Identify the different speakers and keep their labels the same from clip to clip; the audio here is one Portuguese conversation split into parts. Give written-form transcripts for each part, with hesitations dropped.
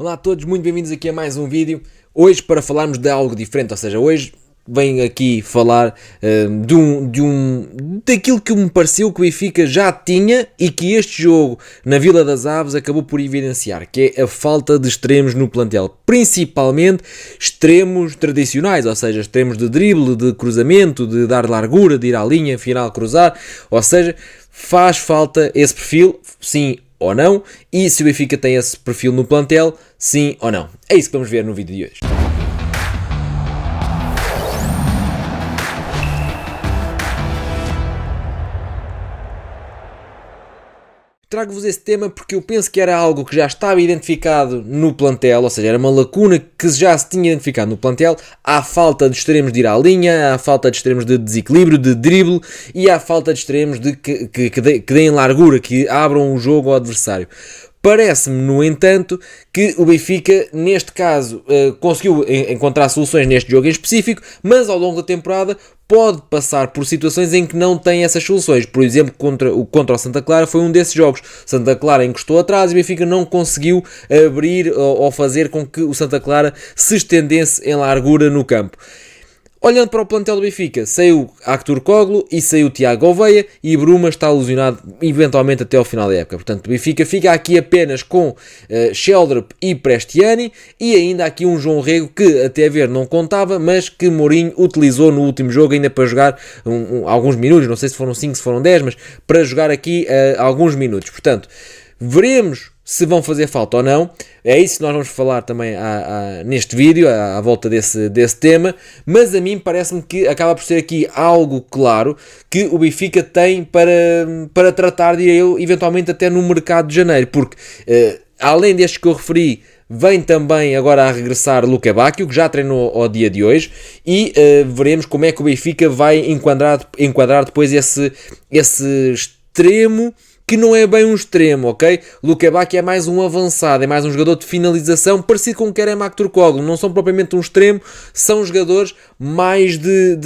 Speaker 1: Olá a todos, muito bem-vindos aqui a mais um vídeo. Hoje para falarmos de algo diferente, ou seja, hoje venho aqui falar daquilo que me pareceu que o Benfica já tinha e que este jogo na Vila das Aves acabou por evidenciar, que é a falta de extremos no plantel, principalmente extremos tradicionais, ou seja, extremos de drible, de cruzamento, de dar largura, de ir à linha, final cruzar, ou seja, faz falta esse perfil, sim ou não, e se o Benfica tem esse perfil no plantel, sim ou não. É isso que vamos ver no vídeo de hoje. Trago-vos esse tema porque eu penso que era algo que já estava identificado no plantel, ou seja, era uma lacuna que já se tinha identificado no plantel. Há falta de extremos de ir à linha, há falta de extremos de desequilíbrio, de drible e há falta de extremos que deem largura, que abram o jogo ao adversário. Parece-me, no entanto, que o Benfica, neste caso, conseguiu encontrar soluções neste jogo em específico, mas ao longo da temporada pode passar por situações em que não tem essas soluções. Por exemplo, contra o Santa Clara foi um desses jogos. Santa Clara encostou atrás e o Benfica não conseguiu abrir ou fazer com que o Santa Clara se estendesse em largura no campo. Olhando para o plantel do Benfica, saiu Artur Koglu e saiu Tiago Gouveia e Bruma está lesionado eventualmente até ao final da época. Portanto, o Benfica fica aqui apenas com Sheldrup e Prestiani e ainda aqui um João Rego que até a ver não contava, mas que Mourinho utilizou no último jogo ainda para jogar alguns minutos, não sei se foram 5, se foram 10, mas para jogar aqui alguns minutos. Portanto, veremos se vão fazer falta ou não. É isso que nós vamos falar também neste vídeo, à volta desse tema, mas a mim parece-me que acaba por ser aqui algo claro que o Benfica tem para tratar, diria eu, eventualmente até no mercado de janeiro, porque além destes que eu referi, vem também agora a regressar Luca Bacchio, que já treinou ao dia de hoje, e veremos como é que o Benfica vai enquadrar depois esse extremo, que não é bem um extremo, ok? Luca Bacchio é mais um avançado, é mais um jogador de finalização, parecido com o Kerem Aktürkoğlu. Não são propriamente um extremo, são jogadores mais de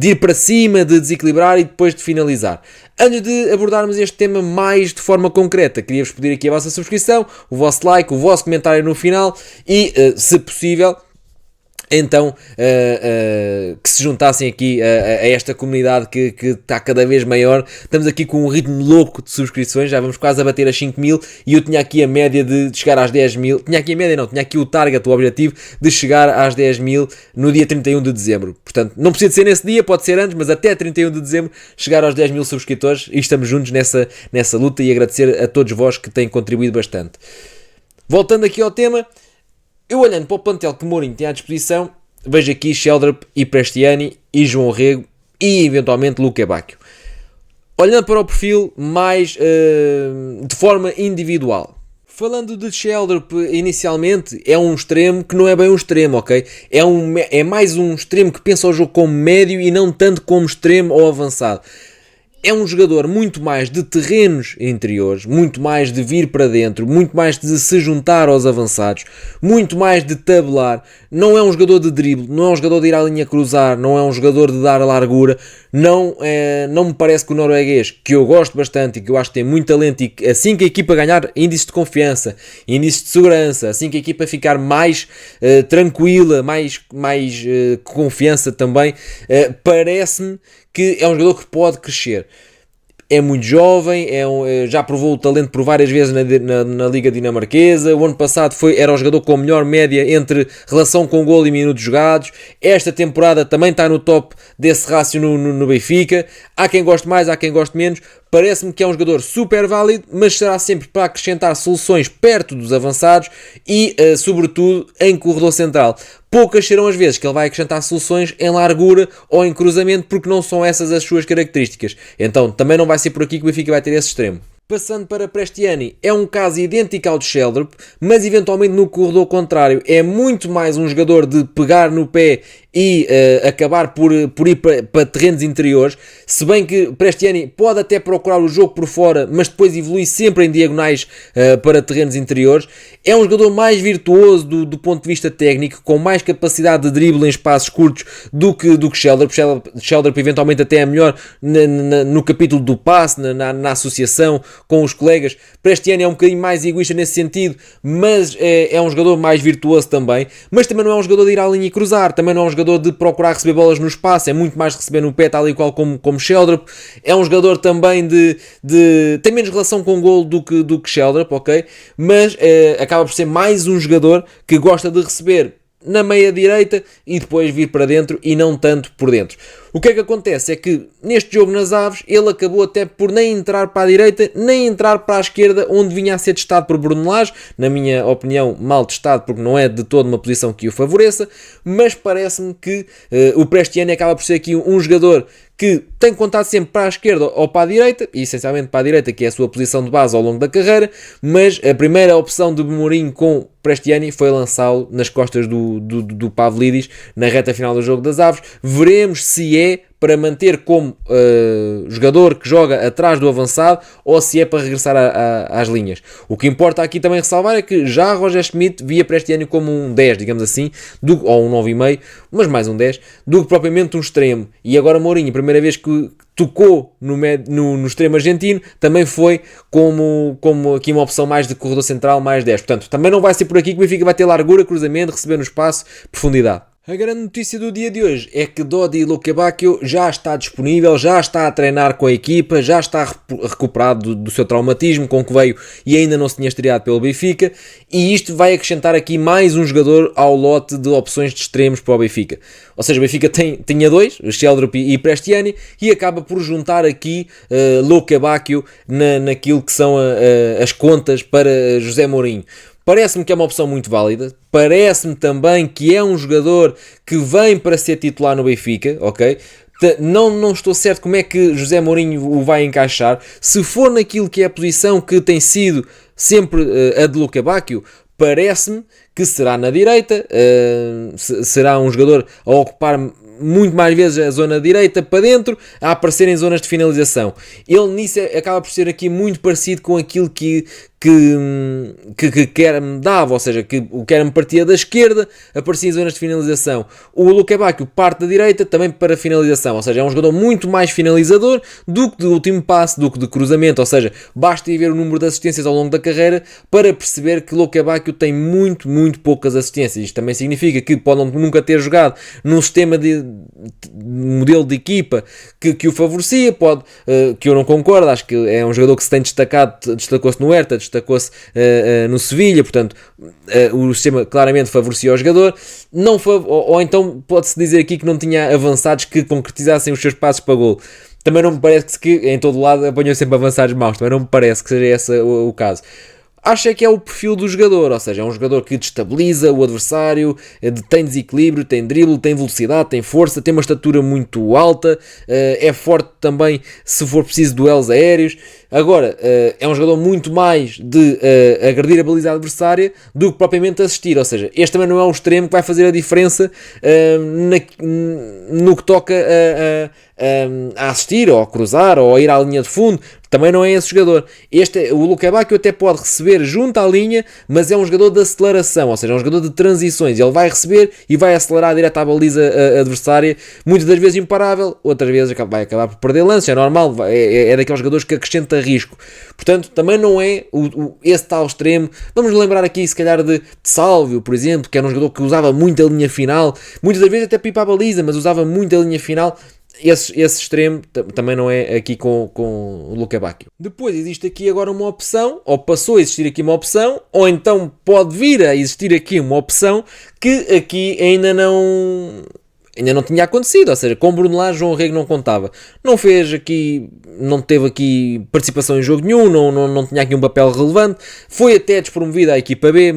Speaker 1: ir para cima, de desequilibrar e depois de finalizar. Antes de abordarmos este tema mais de forma concreta, queria-vos pedir aqui a vossa subscrição, o vosso like, o vosso comentário no final e, se possível, então que se juntassem aqui a esta comunidade que está cada vez maior. Estamos aqui com um ritmo louco de subscrições, já vamos quase a bater as 5 mil e eu tinha aqui a média de chegar às 10 mil, tinha aqui o target, o objetivo de chegar às 10 mil no dia 31 de dezembro, portanto não precisa de ser nesse dia, pode ser antes, mas até 31 de dezembro chegar aos 10 mil subscritores e estamos juntos nessa luta e agradecer a todos vós que têm contribuído bastante. Voltando aqui ao tema, eu olhando para o plantel que Mourinho tem à disposição, vejo aqui Sheldrup e Prestiani e João Rego e eventualmente Luca Bacchio. Olhando para o perfil mais de forma individual. Falando de Sheldrup inicialmente, é um extremo que não é bem um extremo, ok? É mais um extremo que pensa o jogo como médio e não tanto como extremo ou avançado. É um jogador muito mais de terrenos interiores, muito mais de vir para dentro, muito mais de se juntar aos avançados, muito mais de tabelar. Não é um jogador de drible, não é um jogador de ir à linha cruzar, não é um jogador de dar largura. Não me parece que o norueguês, que eu gosto bastante e que eu acho que tem muito talento, e que assim que a equipa ganhar índice de confiança, índice de segurança, assim que a equipa ficar mais tranquila, mais confiança também, parece-me que é um jogador que pode crescer. É muito jovem, já provou o talento por várias vezes na Liga Dinamarquesa. O ano passado era o jogador com a melhor média entre relação com golo e minutos jogados. Esta temporada também está no top desse rácio no Benfica. Há quem goste mais, há quem goste menos. Parece-me que é um jogador super válido, mas será sempre para acrescentar soluções perto dos avançados e, sobretudo, em corredor central. Poucas serão as vezes que ele vai acrescentar soluções em largura ou em cruzamento, porque não são essas as suas características. Então, também não vai ser por aqui que o Benfica vai ter esse extremo. Passando para Prestiani, é um caso idêntico ao de Sheldrup, mas eventualmente no corredor contrário. É muito mais um jogador de pegar no pé e acabar por ir para terrenos interiores, se bem que Prestiani pode até procurar o jogo por fora, mas depois evolui sempre em diagonais para terrenos interiores. É um jogador mais virtuoso do ponto de vista técnico, com mais capacidade de drible em espaços curtos do que Sheldrup. Sheldrup eventualmente até é melhor no capítulo do passe, na associação, com os colegas. Prestiani é um bocadinho mais egoísta nesse sentido, mas é um jogador mais virtuoso também. Mas também não é um jogador de ir à linha e cruzar, também não é um jogador de procurar receber bolas no espaço, é muito mais de receber no pé, tal e qual como Sheldrop. É um jogador também tem menos relação com o golo do que Sheldrop, ok? Mas acaba por ser mais um jogador que gosta de receber na meia direita e depois vir para dentro e não tanto por dentro. O que é que acontece? É que neste jogo nas Aves ele acabou até por nem entrar para a direita nem entrar para a esquerda, onde vinha a ser testado por Bruno Lage, na minha opinião mal testado, porque não é de toda uma posição que o favoreça, mas parece-me que o Prestiani acaba por ser aqui um jogador que tem contado sempre para a esquerda ou para a direita, e essencialmente para a direita, que é a sua posição de base ao longo da carreira, mas a primeira opção de Mourinho com Prestiani foi lançá-lo nas costas do Pavlidis na reta final do jogo das Aves. Veremos se é para manter como jogador que joga atrás do avançado ou se é para regressar às linhas. O que importa aqui também ressalvar é que já Roger Schmidt via Prestiani como um 10, digamos assim, ou um 9,5, mas mais um 10, do que propriamente um extremo. E agora Mourinho, a primeira vez que tocou no extremo argentino, também foi como aqui uma opção mais de corredor central, mais 10. Portanto, também não vai ser por aqui que o Benfica vai ter largura, cruzamento, receber no espaço, profundidade. A grande notícia do dia de hoje é que Dodi Lukebakio já está disponível, já está a treinar com a equipa, já está recuperado do seu traumatismo com que veio e ainda não se tinha estreado pelo Benfica, e isto vai acrescentar aqui mais um jogador ao lote de opções de extremos para o Benfica. Ou seja, o Benfica tinha dois, Sheldrop e Prestiani, e acaba por juntar aqui Lukebakio naquilo que são as contas para José Mourinho. Parece-me que é uma opção muito válida, parece-me também que é um jogador que vem para ser titular no Benfica, ok? Não estou certo como é que José Mourinho o vai encaixar. Se for naquilo que é a posição que tem sido sempre a de Lukebakio, parece-me que será na direita, será um jogador a ocupar muito mais vezes a zona direita para dentro, a aparecer em zonas de finalização. Ele nisso acaba por ser aqui muito parecido com aquilo que Kerem dava, ou seja, que o Kerem partia da esquerda, aparecia em zonas de finalização. O Lukebakio parte da direita também para finalização, ou seja, é um jogador muito mais finalizador do que de último passe, do que de cruzamento, ou seja, basta ir ver o número de assistências ao longo da carreira para perceber que Lukebakio tem muito poucas assistências. Isto também significa que pode nunca ter jogado num sistema de modelo de equipa que o favorecia, que eu não concordo, acho que é um jogador que se tem destacado, destacou-se no Hertha, destacou-se no Sevilha, portanto o sistema claramente favorecia o jogador, ou então pode-se dizer aqui que não tinha avançados que concretizassem os seus passos para gol. Também não me parece que em todo lado apanhou sempre avançados maus, também não me parece que seja esse o caso. Acho que é o perfil do jogador, ou seja, é um jogador que destabiliza o adversário, tem desequilíbrio, tem drible, tem velocidade, tem força, tem uma estatura muito alta, é forte também se for preciso duelos aéreos. Agora, é um jogador muito mais de agredir a baliza adversária do que propriamente assistir, ou seja, este também não é um extremo que vai fazer a diferença no que toca a assistir, ou a cruzar, ou a ir à linha de fundo. Também não é esse jogador. O Lukebakio até pode receber junto à linha, mas é um jogador de aceleração, ou seja, é um jogador de transições. Ele vai receber e vai acelerar direto à baliza adversária, muitas das vezes imparável, outras vezes vai acabar por perder lance, é normal, é daqueles jogadores que acrescenta risco. Portanto, também não é esse tal extremo. Vamos lembrar aqui, se calhar, de Sálvio, por exemplo, que era um jogador que usava muito a linha final, muitas das vezes até pipa a baliza, mas usava muito a linha final. Esse extremo também não é aqui com o Lukebakio. Depois existe aqui agora uma opção, ou passou a existir aqui uma opção, ou então pode vir a existir aqui uma opção que aqui ainda não tinha acontecido, ou seja, com Bruno Lage, João Rego não contava. Não teve aqui participação em jogo nenhum, não tinha aqui um papel relevante, foi até despromovida à equipa B,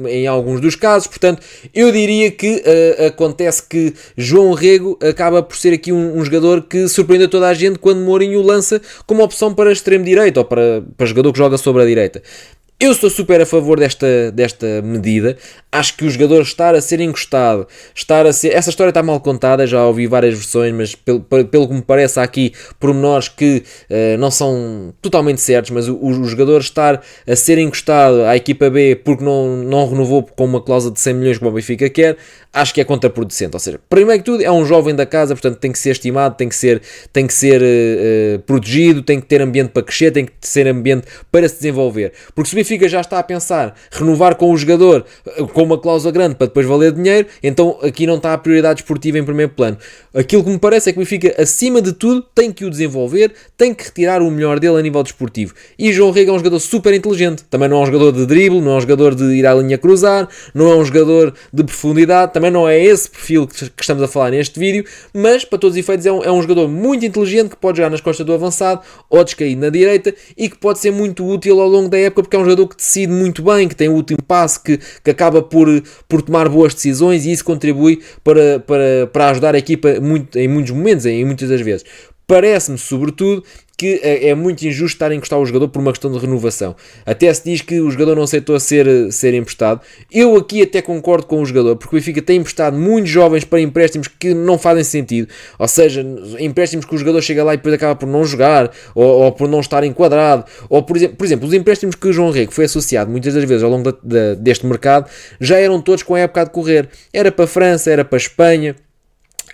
Speaker 1: em alguns dos casos, portanto, eu diria que acontece que João Rego acaba por ser aqui um jogador que surpreendeu toda a gente quando Mourinho o lança como opção para extremo direito, ou para jogador que joga sobre a direita. Eu sou super a favor desta medida. Acho que o jogador estar a ser encostado, essa história está mal contada, já ouvi várias versões, mas pelo que me parece há aqui pormenores que não são totalmente certos, mas o jogador estar a ser encostado à equipa B porque não renovou com uma cláusula de 100 milhões como o Benfica quer, acho que é contraproducente. Ou seja, primeiro que tudo é um jovem da casa, portanto tem que ser estimado, tem que ser protegido, tem que ter ambiente para crescer, tem que ter ambiente para se desenvolver. Porque se o Benfica já está a pensar renovar com o jogador com uma cláusula grande para depois valer dinheiro, então aqui não está a prioridade esportiva em primeiro plano. Aquilo que me parece é que o Benfica, acima de tudo, tem que o desenvolver, tem que retirar o melhor dele a nível desportivo. E João Rego é um jogador super inteligente. Também não é um jogador de drible, não é um jogador de ir à linha cruzar, não é um jogador de profundidade, também não é esse perfil que estamos a falar neste vídeo, mas para todos os efeitos é um jogador muito inteligente que pode jogar nas costas do avançado ou descaído na direita e que pode ser muito útil ao longo da época porque é um jogador que decide muito bem, que tem o último passe, que acaba por tomar boas decisões e isso contribui para ajudar a equipa em muitos momentos, em muitas das vezes. Parece-me, sobretudo, que é muito injusto estar a encostar o jogador por uma questão de renovação. Até se diz que o jogador não aceitou ser emprestado. Eu aqui até concordo com o jogador, porque o Benfica tem emprestado muitos jovens para empréstimos que não fazem sentido. Ou seja, empréstimos que o jogador chega lá e depois acaba por não jogar, ou por não estar enquadrado. Ou, por exemplo, os empréstimos que o João Rego foi associado muitas das vezes ao longo deste mercado, já eram todos com a época a decorrer. Era para a França, era para a Espanha,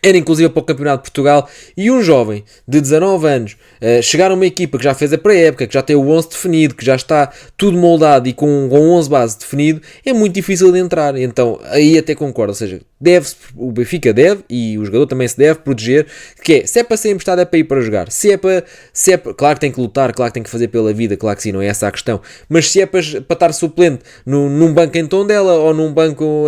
Speaker 1: era inclusive para o Campeonato de Portugal, e um jovem de 19 anos chegar a uma equipa que já fez a pré-época, que já tem o 11 definido, que já está tudo moldado e com 11 base definido, é muito difícil de entrar. Então aí até concordo, ou seja, o Benfica deve, e o jogador também se deve proteger, que é, se é para ser emprestado é para ir para jogar, se é para claro que tem que lutar, claro que tem que fazer pela vida, claro que sim, não é essa a questão, mas se é para estar suplente num banco em Tondela, ou num banco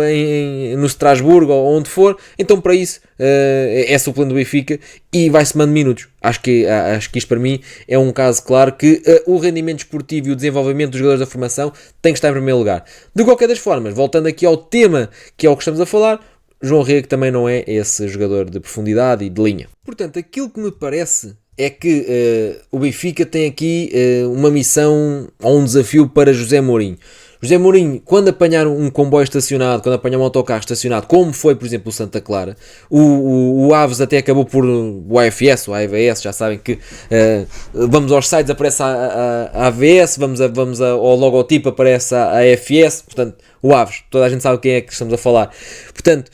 Speaker 1: no Estrasburgo, ou onde for, então para isso é suplente do Benfica e vai-se mandando minutos. Acho que isto para mim é um caso claro que o rendimento esportivo e o desenvolvimento dos jogadores da formação tem que estar em primeiro lugar. De qualquer das formas, voltando aqui ao tema que é o que estamos a falar, João Rego também não é esse jogador de profundidade e de linha. Portanto, aquilo que me parece é que o Benfica tem aqui uma missão ou um desafio para José Mourinho. José Mourinho, quando apanhar um comboio estacionado, quando apanhar um autocarro estacionado, como foi, por exemplo, o Santa Clara, o Aves até acabou por o AFS, o AVS, já sabem que vamos aos sites, aparece a AVS, vamos ao logotipo, aparece a AFS, portanto, o Aves, toda a gente sabe quem é que estamos a falar. Portanto,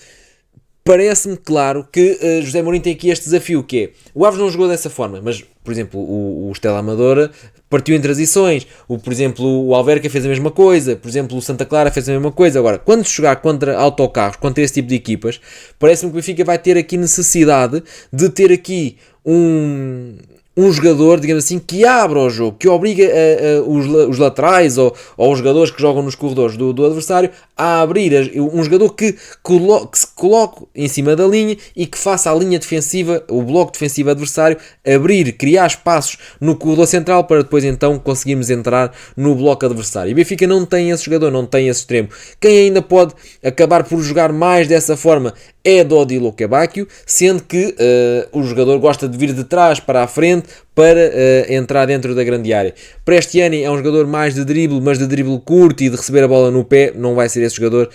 Speaker 1: parece-me claro que José Mourinho tem aqui este desafio, que é, o Aves não jogou dessa forma, mas, por exemplo, o Stella Amadora partiu em transições, por exemplo, o Alverca fez a mesma coisa, por exemplo, o Santa Clara fez a mesma coisa. Agora, quando se jogar contra autocarros, contra esse tipo de equipas, parece-me que o Benfica vai ter aqui necessidade de ter aqui um jogador, digamos assim, que abra o jogo, que obriga os laterais ou os jogadores que jogam nos corredores do adversário a abrir, um jogador que se coloque em cima da linha e que faça a linha defensiva, o bloco defensivo adversário, abrir, criar espaços no corredor central para depois então conseguirmos entrar no bloco adversário. E o Benfica não tem esse jogador, não tem esse extremo. Quem ainda pode acabar por jogar mais dessa forma é Dodilo Quebacchio, sendo que o jogador gosta de vir de trás para a frente para entrar dentro da grande área. Prestiani é um jogador mais de drible, mas de drible curto e de receber a bola no pé, não vai ser esse jogador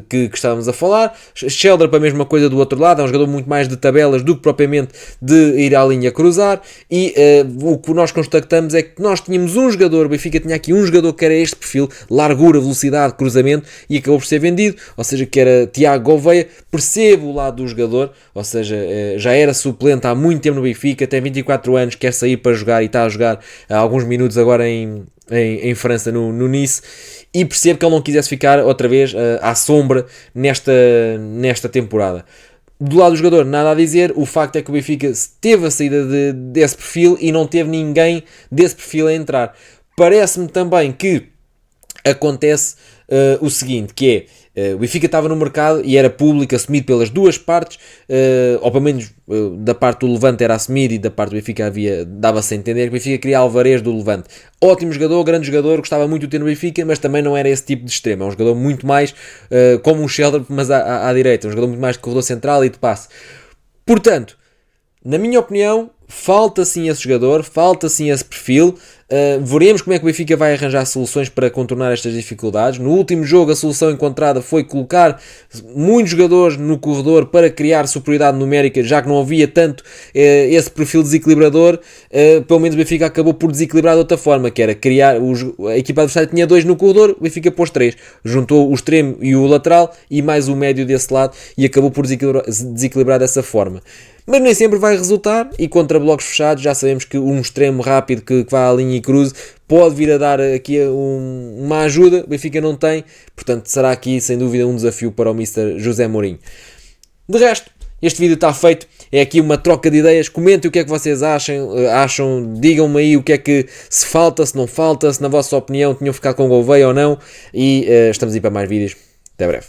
Speaker 1: que estávamos a falar. Sheldon para a mesma coisa do outro lado, é um jogador muito mais de tabelas do que propriamente de ir à linha cruzar, e o que nós constatamos é que nós tínhamos um jogador, o Benfica tinha aqui um jogador que era este perfil, largura, velocidade, cruzamento, e acabou por ser vendido, ou seja, que era Tiago Gouveia. Percebo o lado do jogador, ou seja, já era suplente há muito tempo no Benfica, tem 24 anos, quer sair para jogar e está a jogar há alguns minutos agora em França, no Nice, e percebo que ele não quisesse ficar outra vez à sombra nesta temporada. Do lado do jogador, nada a dizer. O facto é que o Benfica teve a saída desse perfil e não teve ninguém desse perfil a entrar. Parece-me também que acontece o seguinte, que é, o Benfica estava no mercado e era público, assumido pelas duas partes, ou pelo menos da parte do Levante era assumido e da parte do Benfica dava-se a entender que o Benfica queria Alvarez do Levante. Ótimo jogador, grande jogador, gostava muito de ter no Benfica, mas também não era esse tipo de extremo. É um jogador muito mais como um Sheldon, mas à direita, um jogador muito mais de corredor central e de passe. Portanto, Na minha opinião, falta sim esse jogador, falta sim esse perfil. Veremos como é que o Benfica vai arranjar soluções para contornar estas dificuldades. No último jogo, a solução encontrada foi colocar muitos jogadores no corredor para criar superioridade numérica, já que não havia tanto esse perfil desequilibrador. Pelo menos o Benfica acabou por desequilibrar de outra forma, que era criar. A equipa adversária tinha 2 no corredor, o Benfica pôs 3. Juntou o extremo e o lateral e mais o médio desse lado e acabou por desequilibrar dessa forma. Mas nem sempre vai resultar, e contra blocos fechados já sabemos que um extremo rápido que vai à linha e cruze pode vir a dar aqui uma ajuda. O Benfica não tem, portanto será aqui sem dúvida um desafio para o Mr. José Mourinho. De resto, este vídeo está feito, é aqui uma troca de ideias. Comentem o que é que vocês acham, digam-me aí o que é que se falta, se não falta, se na vossa opinião tinham ficado com o Gouveia ou não, e estamos aí para mais vídeos. Até breve.